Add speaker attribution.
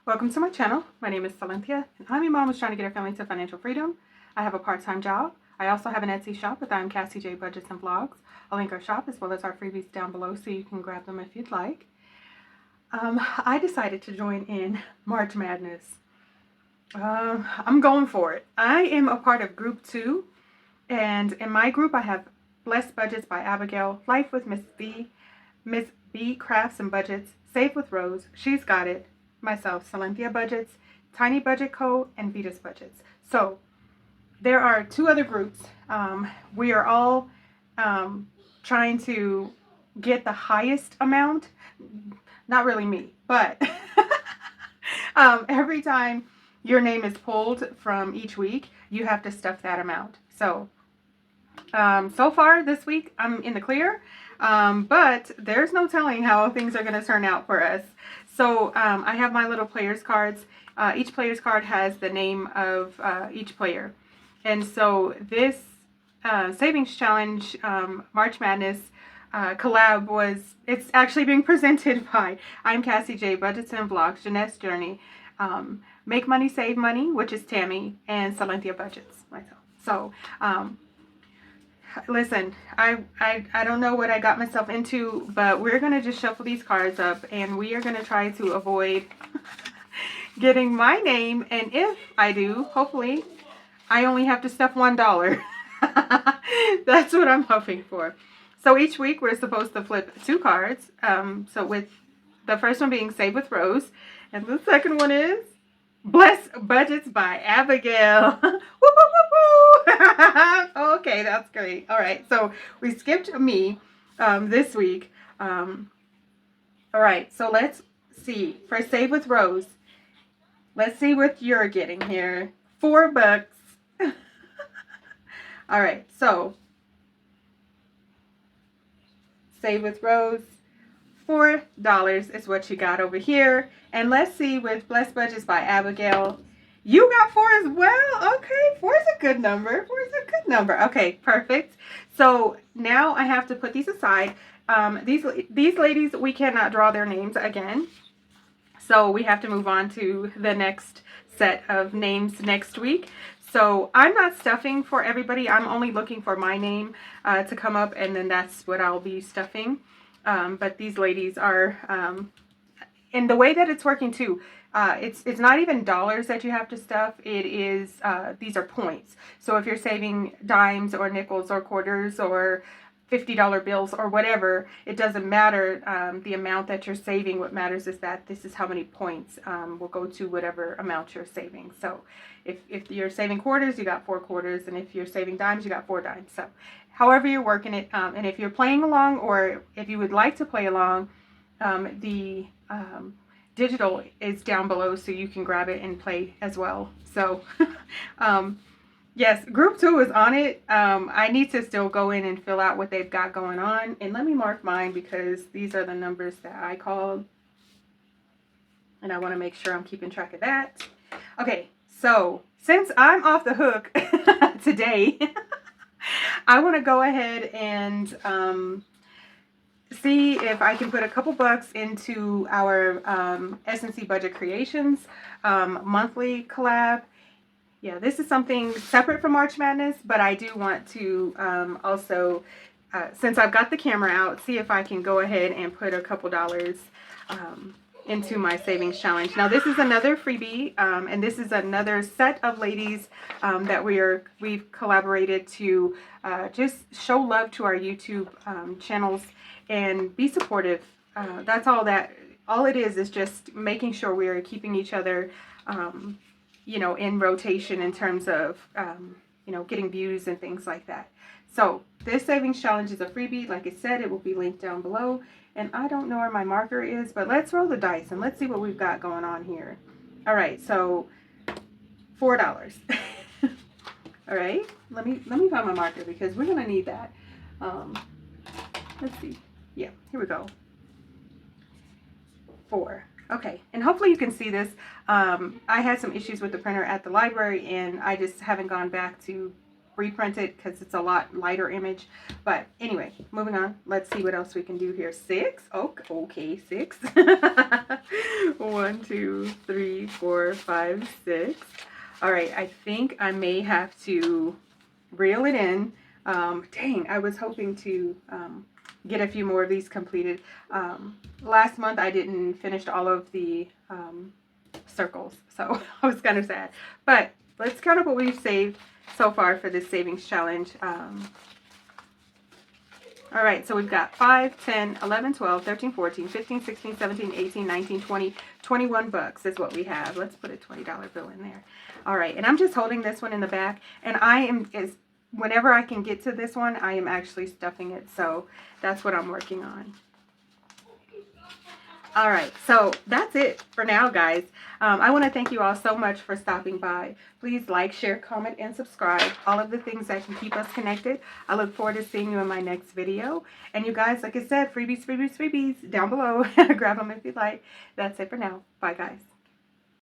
Speaker 1: Welcome to my channel. My name is Cynthia, and I'm a mom who's trying to get her family to financial freedom. I have a part-time job. I also have an Etsy shop with I'm Cassie J Budgets and Vlogs. I'll link our shop as well as our freebies down below so you can grab them if you'd like. I decided to join in March Madness. I'm going for it. I am a part of Group 2, and in my group I have Blessed Budgets by Abigail, Life with Miss B Crafts and Budgets, Save with Rose, She's Got It, myself, Cynthia Budgets, Tiny Budget Co., and Vita's Budgets. So there are two other groups. We are all trying to get the highest amount. Not really me, but every time your name is pulled from each week, you have to stuff that amount. So so far this week I'm in the clear, but there's no telling how things are going to turn out for us. So I have my little players cards. Each players card has the name of each player, and so this savings challenge March Madness collab it's actually being presented by I'm Cassie J Budgets and Vlogs, Jeanette's Journey, Make Money Save Money, which is Tammy, and Cynthia Budgets, myself. So listen, I don't know what I got myself into, but we're going to just shuffle these cards up and we are going to try to avoid getting my name, and if I do, hopefully I only have to stuff $1. That's what I'm hoping for. So each week we're supposed to flip two cards, so with the first one being Save with Rose, and the second one is Blessed Budgets by Abigail. Woo, woo, woo, woo. Okay, that's great. All right, so we skipped me this week. All right, so let's see. For Save with Rose, let's see what you're getting here. $4. All right, so Save with Rose, $4 is what you got over here. And let's see with Blessed Budgets by Abigail. You got 4 as well. Okay, 4 is a good number. 4 is a good number. Okay, perfect. So now I have to put these aside. These ladies, we cannot draw their names again. So we have to move on to the next set of names next week. So I'm not stuffing for everybody. I'm only looking for my name to come up, and then that's what I'll be stuffing. But these ladies are, and the way that it's working too, it's not even dollars that you have to stuff. It is, these are points. So if you're saving dimes or nickels or quarters or $50 bills or whatever, it doesn't matter the amount that you're saving. What matters is that this is how many points will go to whatever amount you're saving. So if you're saving quarters, you got 4 quarters, and if you're saving dimes, you got 4 dimes. So however you're working it, and if you're playing along, or if you would like to play along, the digital is down below so you can grab it and play as well. So yes, group 2 is on it. I need to still go in and fill out what they've got going on, and let me mark mine because these are the numbers that I called, and I want to make sure I'm keeping track of that. Okay, so since I'm off the hook today, I want to go ahead and see if I can put a couple bucks into our S&C Budget Creations monthly collab. Yeah, this is something separate from March Madness, but I do want to also, since I've got the camera out, see if I can go ahead and put a couple dollars into my savings challenge. Now this is another freebie, and this is another set of ladies that we've collaborated to just show love to our YouTube channels and be supportive. That's all it is just making sure we are keeping each other you know, in rotation in terms of you know, getting views and things like that. So this savings challenge is a freebie. Like I said, it will be linked down below. And I don't know where my marker is, but let's roll the dice and let's see what we've got going on here. All right, so $4. All right, let me find my marker because we're gonna need that. Let's see. Yeah, here we go. 4. Okay, and hopefully you can see this. I had some issues with the printer at the library, and I just haven't gone back to reprint it because it's a lot lighter image. But anyway, moving on. Let's see what else we can do here. 6. Oh, okay, 6. 1, 2, 3, 4, 5, 6. All right, I think I may have to reel it in. Dang, I was hoping to get a few more of these completed. Last month I didn't finish all of the circles, so I was kind of sad. But let's count up what we've saved so far for this savings challenge. All right, so we've got 5, 10, 11, 12, 13, 14, 15, 16, 17, 18, 19, 20, 21 bucks is what we have. Let's put a $20 bill in there. All right, and I'm just holding this one in the back, and whenever I can get to this one, I am actually stuffing it, so that's what I'm working on. All right, so that's it for now, guys. I want to thank you all so much for stopping by. Please like, share, comment, and subscribe. All of the things that can keep us connected. I look forward to seeing you in my next video. And you guys, like I said, freebies, freebies, freebies down below. Grab them if you like. That's it for now. Bye, guys.